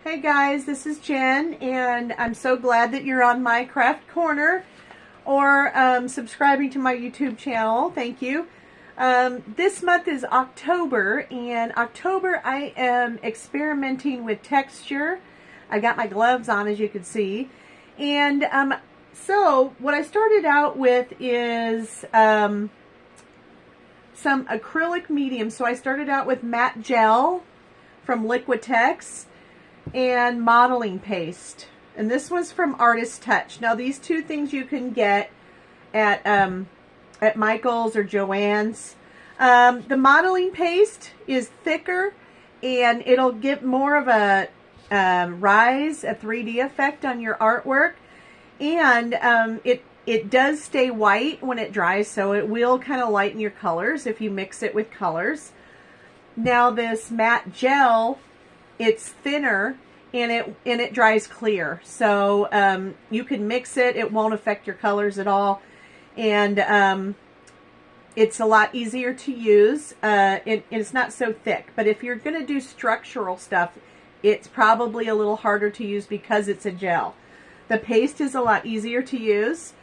Hey guys, this is Jen, and I'm so glad that you're on my craft corner or subscribing to my YouTube channel. Thank you. This month is October, and October I am experimenting with texture. I got my gloves on, as you can see, and so what I started out with is some acrylic medium. So I started out with matte gel from Liquitex and modeling paste, and this was from Artist Touch. Now these two things you can get at Michael's or Joann's. The modeling paste is thicker, and it'll give more of a rise, a 3D effect on your artwork, and it does stay white when it dries, so it will kind of lighten your colors if you mix it with colors. Now this matte gel, it's thinner, and it dries clear, so you can mix it. It won't affect your colors at all, and it's a lot easier to use. It's not so thick, but if you're going to do structural stuff, it's probably a little harder to use because it's a gel. The paste is a lot easier to use.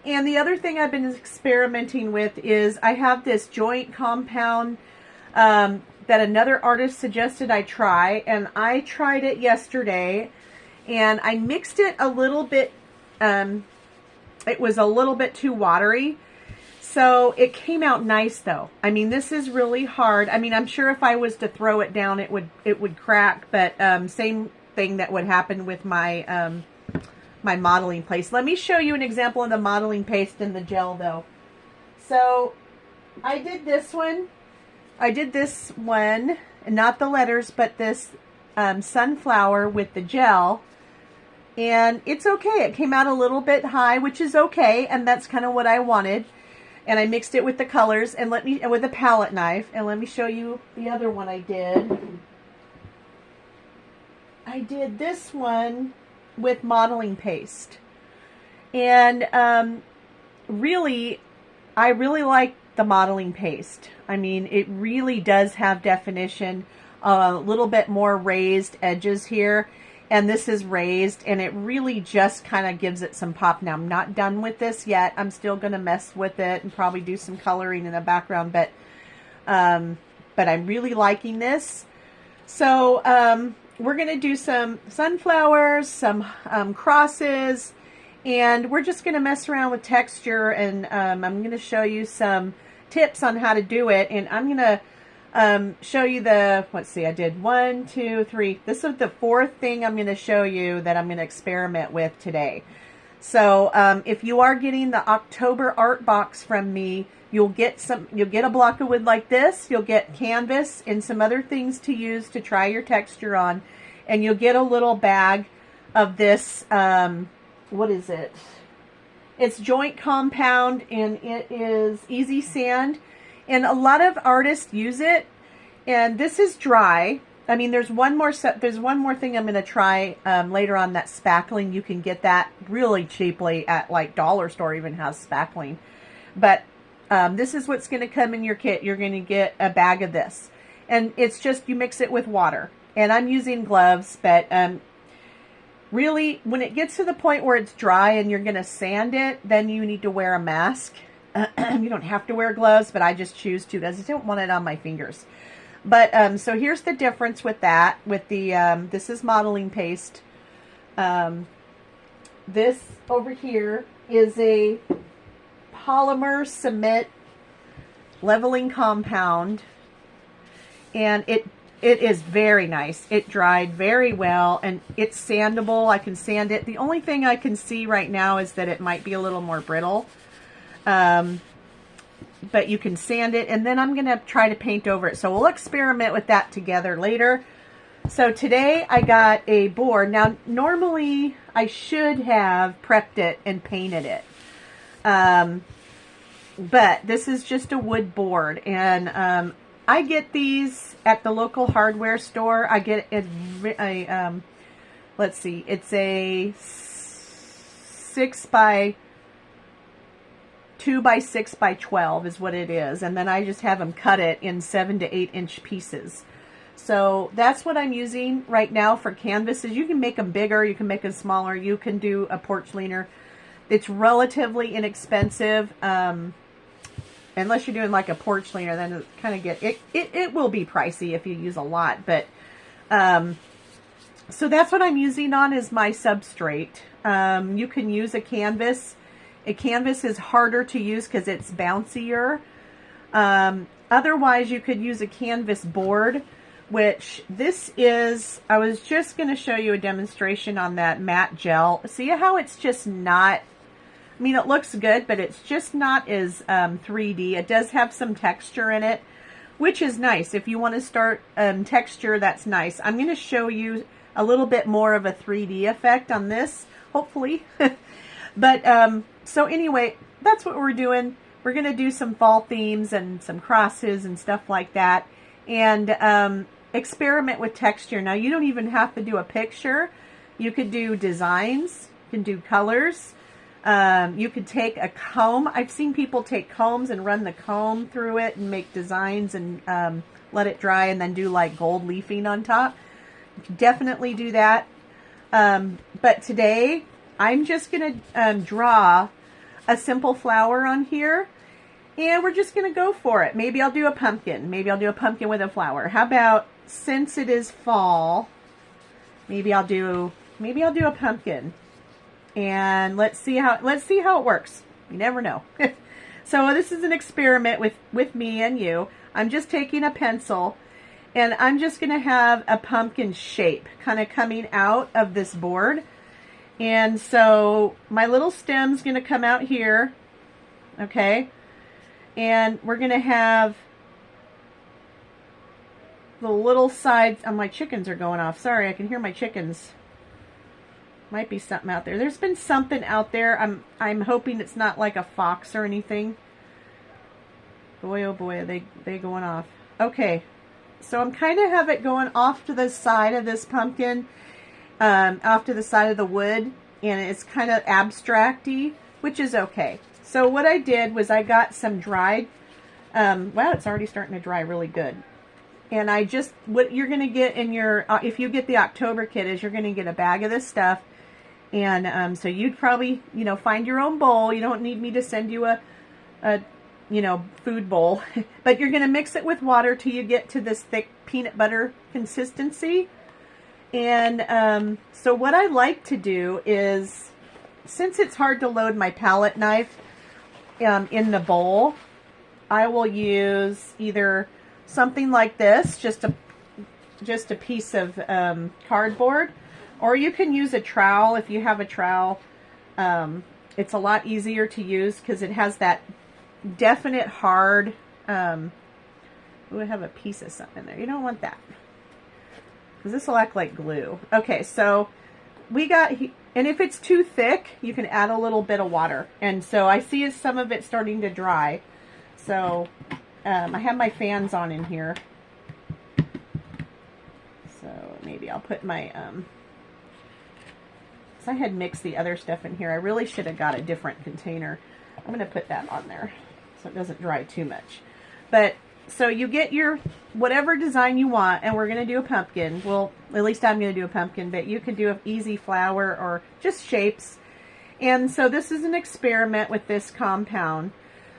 And the other thing I've been experimenting with is I have this joint compound that another artist suggested I try, and I tried it yesterday, and I mixed it a little bit. It was a little bit too watery, so it came out nice though. I mean, this is really hard. I mean, I'm sure if I was to throw it down, it would crack, but same thing that would happen with my my modeling paste. Let me show you an example of the modeling paste and the gel though. So I did this one. And not the letters, but this sunflower with the gel, and it's okay. It came out a little bit high, which is okay, and that's kind of what I wanted. And I mixed it with the colors, and with a palette knife, and let me show you the other one I did. I did this one with modeling paste, and I really like the modeling paste. I mean, it really does have definition, a little bit more raised edges here, and this is raised, and it really just kind of gives it some pop. Now, I'm not done with this yet. I'm still going to mess with it and probably do some coloring in the background, but I'm really liking this. So we're going to do some sunflowers, some crosses, and we're just going to mess around with texture, and I'm going to show you some tips on how to do it, and I'm going to show you let's see, I did 1, 2, 3. This is the fourth thing I'm going to show you that I'm going to experiment with today. So if you are getting the October art box from me, you'll get a block of wood like this, you'll get canvas and some other things to use to try your texture on, and you'll get a little bag of this, what is it? It's joint compound, and it is easy sand, and a lot of artists use it. And this is dry. I mean, there's one more thing I'm going to try later on, that spackling. You can get that really cheaply at like Dollar Store, even has spackling. But this is what's going to come in your kit. You're going to get a bag of this, and it's just, you mix it with water. And I'm using gloves, but really, when it gets to the point where it's dry and you're going to sand it, then you need to wear a mask. You don't have to wear gloves, but I just choose to because I don't want it on my fingers. But so here's the difference with that. With the this is modeling paste. This over here is a polymer cement leveling compound, and it is very nice. It dried very well, and it's sandable. I can sand it. The only thing I can see right now is that it might be a little more brittle. But you can sand it, and then I'm going to try to paint over it. So we'll experiment with that together later. So today I got a board. Now, normally I should have prepped it and painted it. But this is just a wood board, and I get these at the local hardware store. I get let's see, it's a 6 by 2 by 6 by 12 is what it is, and then I just have them cut it in 7 to 8 inch pieces. So that's what I'm using right now for canvases. You can make them bigger, you can make them smaller, you can do a porch leaner. It's relatively inexpensive, unless you're doing like a porch leaner, then it kind of it will be pricey if you use a lot. But so that's what I'm using on is my substrate. You can use a canvas. A canvas is harder to use because it's bouncier. Otherwise, you could use a canvas board, which this is, I was just going to show you a demonstration on that matte gel. See how it's just not, I mean, it looks good, but it's just not as 3D. It does have some texture in it, which is nice. If you want to start texture, that's nice. I'm going to show you a little bit more of a 3D effect on this, hopefully. But so anyway, that's what we're doing. We're going to do some fall themes and some crosses and stuff like that. And experiment with texture. Now, you don't even have to do a picture. You could do designs. You can do colors. You could take a comb. I've seen people take combs and run the comb through it and make designs and let it dry and then do like gold leafing on top. You can definitely do that. But today, I'm just going to draw a simple flower on here. And we're just going to go for it. Maybe I'll do a pumpkin. Maybe I'll do a pumpkin with a flower. How about, since it is fall, maybe I'll do a pumpkin. And let's see how it works. You never know. So this is an experiment with me and you. I'm just taking a pencil and I'm just going to have a pumpkin shape kind of coming out of this board. And so my little stem's going to come out here. Okay. And we're going to have the little sides. Oh, my chickens are going off. Sorry, I can hear my chickens. Might be something out there. There's been something out there. I'm hoping it's not like a fox or anything. Boy, oh boy, are they going off. Okay, so I'm kind of have it going off to the side of this pumpkin, off to the side of the wood, and it's kind of abstract-y, which is okay. So what I did was I got some dried, wow, it's already starting to dry really good. And I just, what you're going to get in your, if you get the October kit, is you're going to get a bag of this stuff. And so you'd probably, you know, find your own bowl. You don't need me to send you a you know, food bowl. But you're going to mix it with water till you get to this thick peanut butter consistency. And so what I like to do is, since it's hard to load my palette knife in the bowl, I will use either something like this, just a piece of cardboard, or you can use a trowel if you have a trowel. It's a lot easier to use because it has that definite hard, ooh, I have a piece of something in there. You don't want that because this will act like glue. Okay, so we got, and if it's too thick, you can add a little bit of water. And so I see some of it starting to dry. So I have my fans on in here. So maybe I'll put my, so I had mixed the other stuff in here. I really should have got a different container. I'm going to put that on there so it doesn't dry too much. But so you get your whatever design you want, and we're going to do a pumpkin. Well, at least I'm going to do a pumpkin, but you could do an easy flower or just shapes. And so this is an experiment with this compound.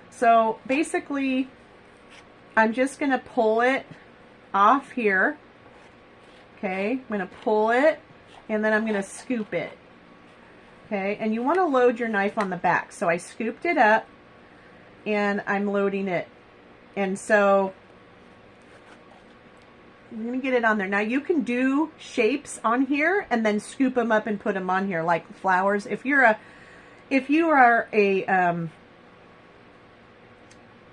So basically, I'm just going to pull it off here. Okay, I'm going to pull it, and then I'm going to scoop it. Okay, and you want to load your knife on the back. So I scooped it up, and I'm loading it. And so I'm going to get it on there. Now you can do shapes on here and then scoop them up and put them on here like flowers. If you are a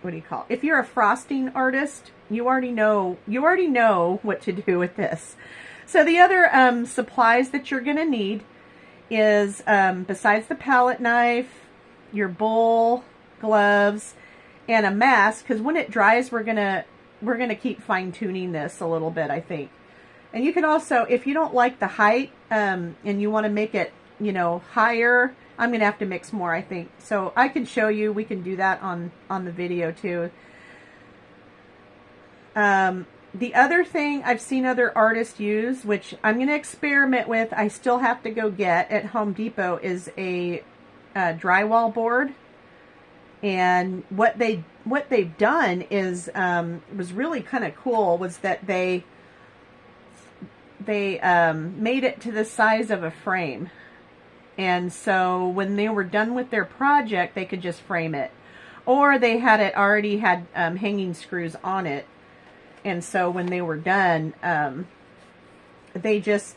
what do you call it? If you're a frosting artist, you already know what to do with this. So the other supplies that you're going to need is, besides the palette knife, your bowl, gloves, and a mask, because when it dries, we're gonna keep fine-tuning this a little bit, I think. And you can also, if you don't like the height, and you want to make it, you know, higher, I'm gonna have to mix more, I think. So I can show you, we can do that on the video too. The other thing I've seen other artists use, which I'm going to experiment with, I still have to go get at Home Depot, is a drywall board. And what they've done is was really kind of cool, was that they made it to the size of a frame. And so when they were done with their project, they could just frame it. Or they had it already had hanging screws on it. And so when they were done, they just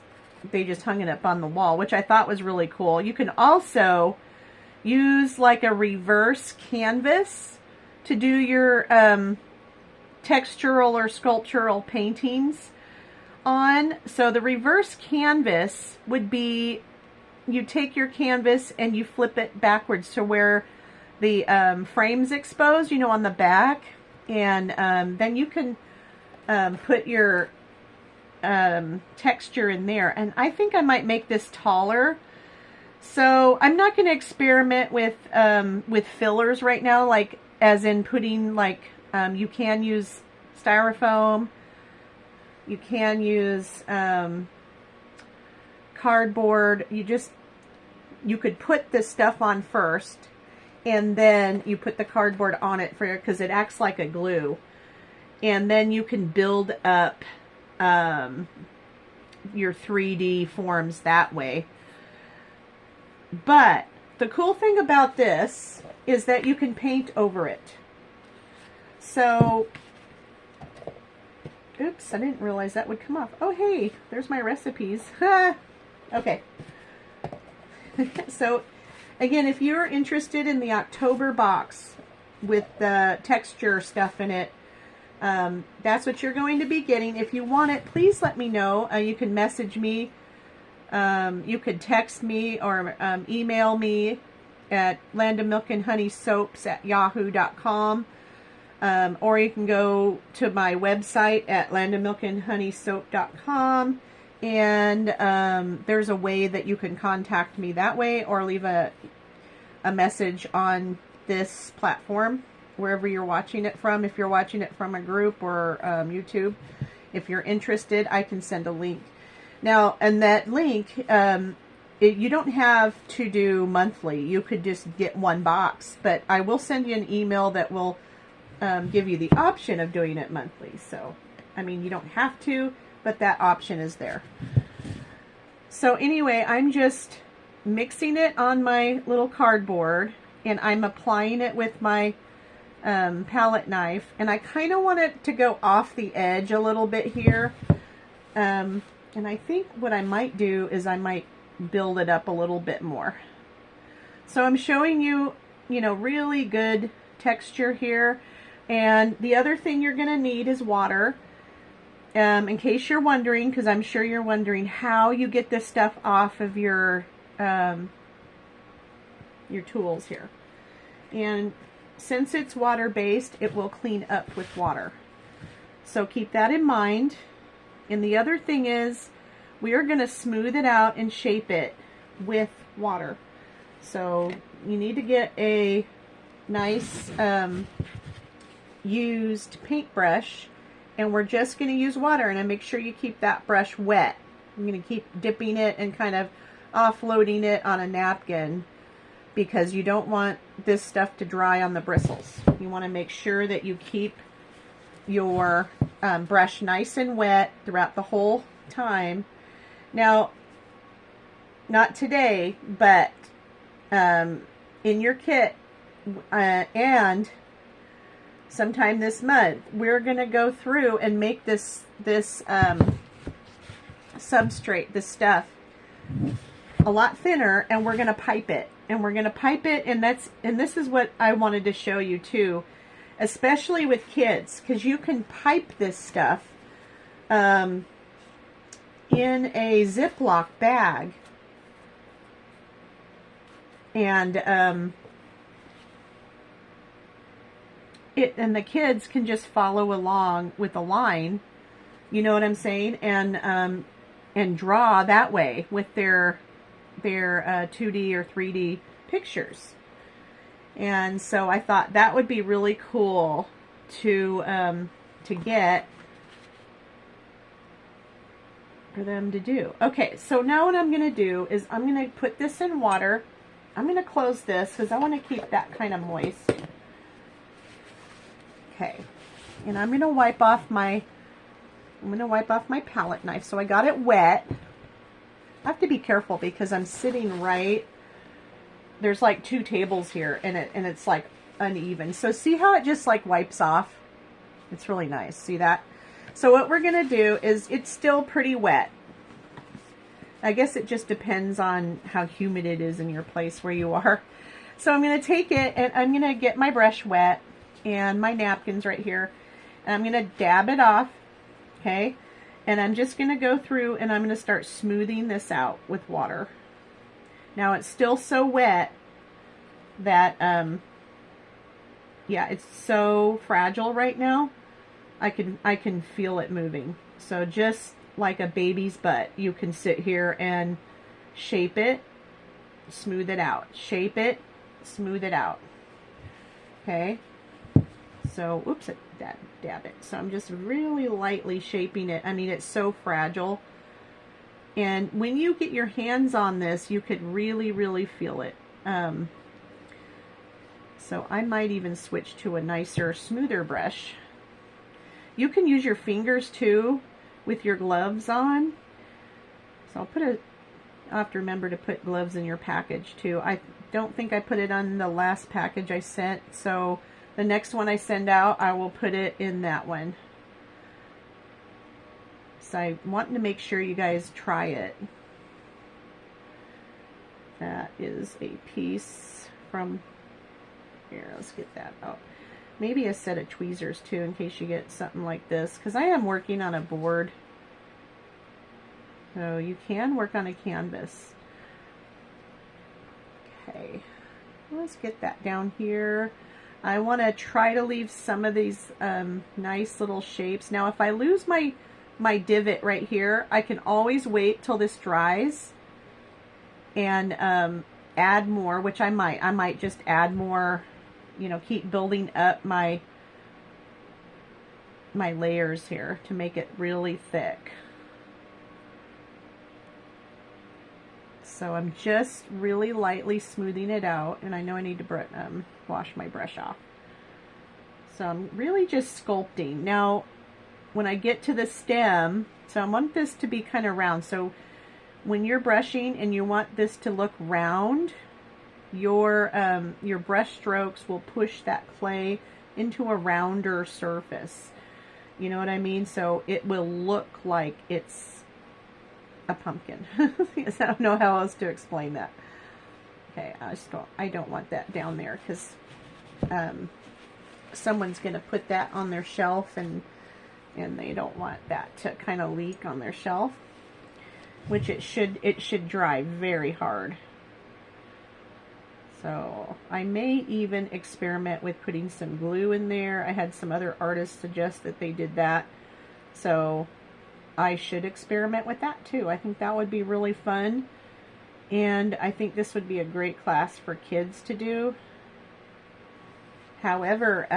hung it up on the wall, which I thought was really cool. You can also use like a reverse canvas to do your textural or sculptural paintings on. So the reverse canvas would be, you take your canvas and you flip it backwards to where the frame's exposed, you know, on the back. And then you can put your texture in there. And I think I might make this taller. So I'm not going to experiment with fillers right now, like as in putting, like, you can use styrofoam, you can use cardboard. You could put this stuff on first, and then you put the cardboard on it because it acts like a glue, and then you can build up your 3D forms that way. But the cool thing about this is that you can paint over it. So, oops, I didn't realize that would come off. Oh, hey, there's my recipes. Okay. So, again, if you're interested in the October box with the texture stuff in it, that's what you're going to be getting. If you want it, please let me know. You can message me. You could text me or email me at landofmilkandhoneysoaps@yahoo.com. Or you can go to my website at landofmilkandhoneysoap.com, and there's a way that you can contact me that way, or leave a message on this platform, wherever you're watching it from. If you're watching it from a group or YouTube, if you're interested, I can send a link. Now, and that link, you don't have to do monthly. You could just get one box, but I will send you an email that will give you the option of doing it monthly. So, I mean, you don't have to, but that option is there. So anyway, I'm just mixing it on my little cardboard, and I'm applying it with my palette knife, and I kind of want it to go off the edge a little bit here. And I think what I might do is I might build it up a little bit more. So I'm showing you, you know, really good texture here. And the other thing you're going to need is water. In case you're wondering, because I'm sure you're wondering how you get this stuff off of your tools here. And since it's water-based, it will clean up with water. So keep that in mind. And the other thing is, we are going to smooth it out and shape it with water. So you need to get a nice used paintbrush, and we're just going to use water, and make sure you keep that brush wet. I'm going to keep dipping it and kind of offloading it on a napkin, because you don't want this stuff to dry on the bristles. You want to make sure that you keep your brush nice and wet throughout the whole time. Now, not today, but in your kit and sometime this month, we're going to go through and make this substrate, this stuff, a lot thinner, and we're going to pipe it. And we're going to pipe it, and this is what I wanted to show you too, especially with kids, because you can pipe this stuff in a Ziploc bag, and the kids can just follow along with a line, you know what I'm saying, and draw that way with their 2D or 3D pictures. And so I thought that would be really cool to get. for them to do. Okay, so now what I'm going to do is I'm going to put this in water. I'm going to close this because I want to keep that kind of moist. Okay, and I'm going to wipe off my palette knife. So I got it wet. I have to be careful because I'm sitting right, there's like 2 tables here and it's like uneven. So see how it just like wipes off? It's really nice. See that? So what we're going to do is, it's still pretty wet. I guess it just depends on how humid it is in your place where you are. So I'm going to take it and I'm going to get my brush wet and my napkins right here. And I'm going to dab it off. Okay. And I'm just going to go through and I'm going to start smoothing this out with water. Now it's still so wet that, yeah, it's so fragile right now. I can feel it moving. So just like a baby's butt, you can sit here and shape it, smooth it out. Shape it, smooth it out. Okay. So, oops, dab it. So I'm just really lightly shaping it. I mean, it's so fragile. And when you get your hands on this, you could really, really feel it. So I might even switch to a nicer, smoother brush. You can use your fingers too with your gloves on. So I'll have to remember to put gloves in your package too. I don't think I put it on the last package I sent. So the next one I send out, I will put it in that one. So I want to make sure you guys try it. That is a piece from, here, let's get that out. Maybe a set of tweezers too, in case you get something like this, because I am working on a board. So you can work on a canvas. Okay, let's get that down here. I want to try to leave some of these nice little shapes. Now if I lose my divot right here, I can always wait till this dries and add more, which I might just add more, you know, keep building up my layers here to make it really thick. So I'm just really lightly smoothing it out, and I know I need to wash my brush off. So I'm really just sculpting. Now, when I get to the stem, so I want this to be kind of round. So when you're brushing and you want this to look round, your brush strokes will push that clay into a rounder surface. You know what I mean? So it will look like it's a pumpkin. I don't know how else to explain that. Okay, I don't want that down there because someone's going to put that on their shelf and they don't want that to kind of leak on their shelf, which it should dry very hard. So I may even experiment with putting some glue in there. I had some other artists suggest that they did that. So I should experiment with that too. I think that would be really fun. And I think this would be a great class for kids to do. However,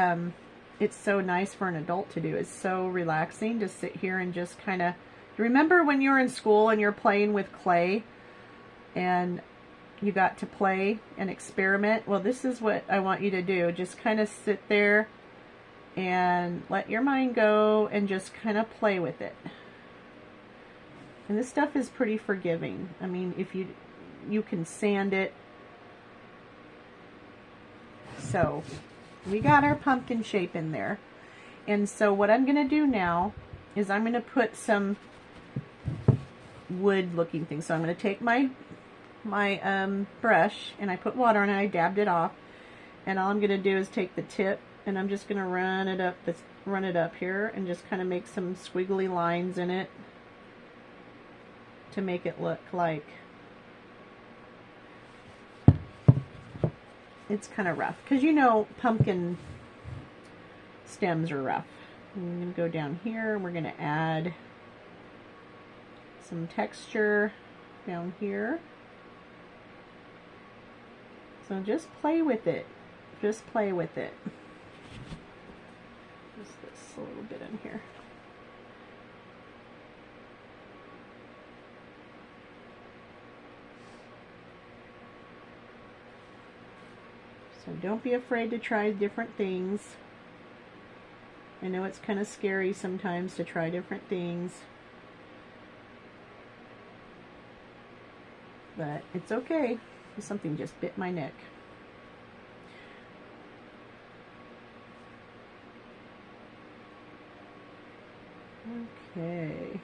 it's so nice for an adult to do. It's so relaxing to sit here and just kind of, remember when you were in school and you're playing with clay and you got to play and experiment? Well, this is what I want you to do. Just kind of sit there and let your mind go and just kind of play with it. And this stuff is pretty forgiving. I mean, if you can sand it. So we got our pumpkin shape in there. And so what I'm going to do now is I'm going to put some wood looking things. So I'm going to take my brush and I put water on it. I dabbed it off. And all I'm going to do is take the tip and I'm just going to run it up here and just kind of make some squiggly lines in it to make it look like it's kind of rough, because you know pumpkin stems are rough. I'm going to go down here and we're going to add some texture down here. So just play with it. Just play with it. Just this a little bit in here. So don't be afraid to try different things. I know it's kind of scary sometimes to try different things, but it's okay. Something just bit my neck. Okay.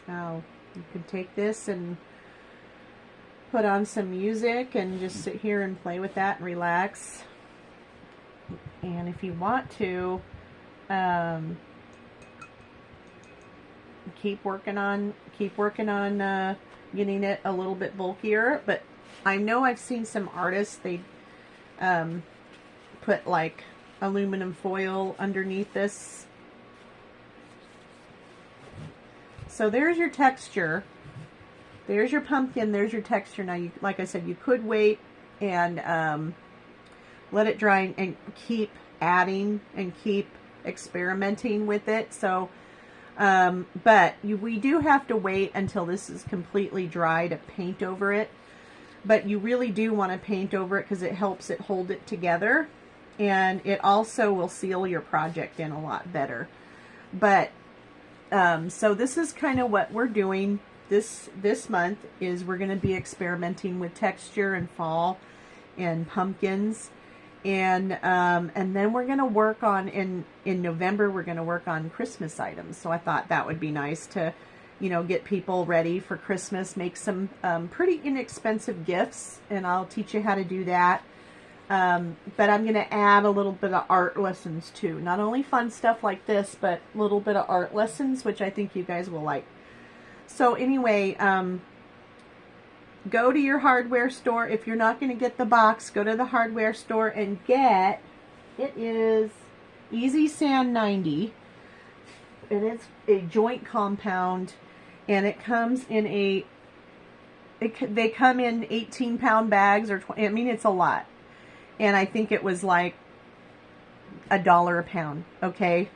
Now, you can take this and put on some music and just sit here and play with that and relax. And if you want to, keep working on getting it a little bit bulkier. But I know I've seen some artists, they put like aluminum foil underneath this. So there's your texture. There's your pumpkin. There's your texture. Now, you, like I said, you could wait and let it dry and keep adding and keep experimenting with it. So, but we do have to wait until this is completely dry to paint over it. But you really do want to paint over it because it helps it hold it together. And it also will seal your project in a lot better. But so this is kind of what we're doing this month, is we're going to be experimenting with texture and fall and pumpkins, and then we're going to work on in November we're going to work on Christmas items. So I thought that would be nice to, you know, get people ready for Christmas, make some pretty inexpensive gifts, and I'll teach you how to do that. But I'm going to add a little bit of art lessons too. Not only fun stuff like this, but a little bit of art lessons, which I think you guys will like. So anyway, go to your hardware store. If you're not going to get the box, go to the hardware store and get, it is Easy Sand 90. And it's a joint compound. And it comes in they come in 18-pound bags or 20, I mean, it's a lot. And I think it was like $1 a pound, okay?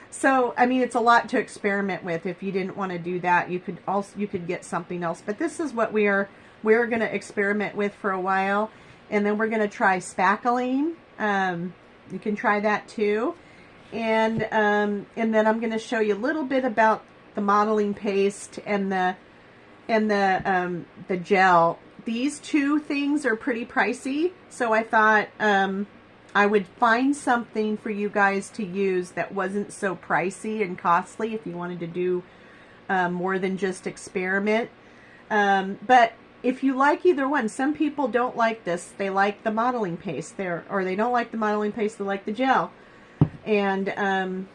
So, I mean, it's a lot to experiment with. If you didn't want to do that, you could get something else. But this is what we're going to experiment with for a while. And then we're going to try spackling. You can try that too. And then I'm going to show you a little bit about the modeling paste and the gel. These two things are pretty pricey, so I thought I would find something for you guys to use that wasn't so pricey and costly if you wanted to do more than just experiment. But if you like either one, some people don't like this. They like the modeling paste there, or they don't like the modeling paste, they like the gel. And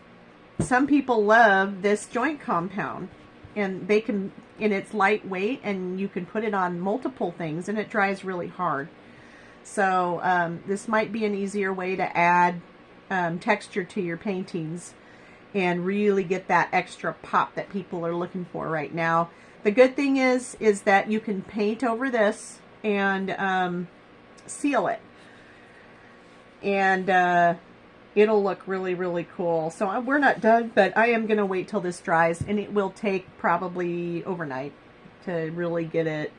some people love this joint compound, and they can, and it's lightweight, and you can put it on multiple things, and it dries really hard. So this might be an easier way to add texture to your paintings and really get that extra pop that people are looking for right now. The good thing is that you can paint over this and seal it, and it'll look really, really cool. So we're not done, but I am going to wait till this dries, and it will take probably overnight to really get it,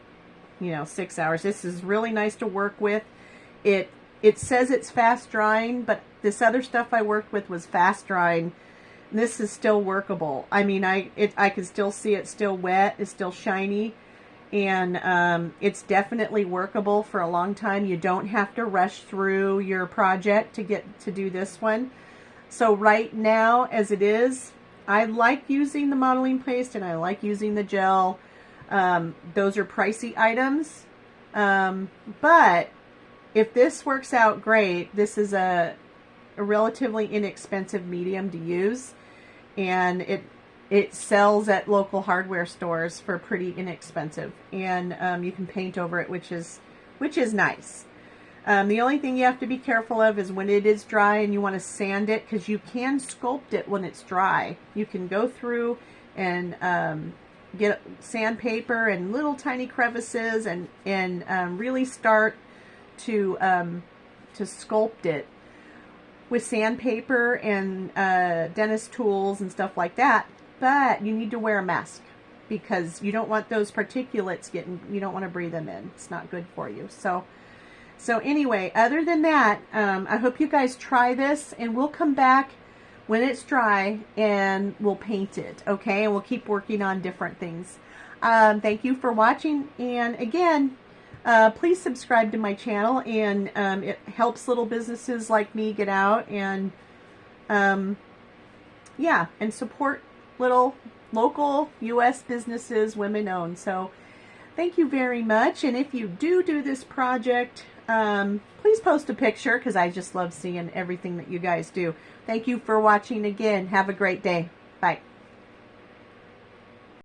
6 hours. This is really nice to work with. It says it's fast drying, but this other stuff I worked with was fast drying. This is still workable. I mean, I can still see it's still wet, it's still shiny, and it's definitely workable for a long time. You don't have to rush through your project to get to do this one. So right now, as it is, I like using the modeling paste and I like using the gel. Those are pricey items, but if this works out great, this is a relatively inexpensive medium to use, and it sells at local hardware stores for pretty inexpensive, and you can paint over it, which is nice. The only thing you have to be careful of is when it is dry and you want to sand it, because you can sculpt it when it's dry. You can go through and get sandpaper and little tiny crevices and really start to sculpt it. with sandpaper and dentist tools and stuff like that, but you need to wear a mask because you don't want those particulates you don't want to breathe them in. It's not good for you. So anyway, other than that, I hope you guys try this, and we'll come back when it's dry and we'll paint it, okay? And we'll keep working on different things. Thank you for watching, and again, please subscribe to my channel, and it helps little businesses like me get out, and yeah, and support little local U.S. businesses, women-owned. So thank you very much, and if you do this project, please post a picture, because I just love seeing everything that you guys do. Thank you for watching again. Have a great day. Bye.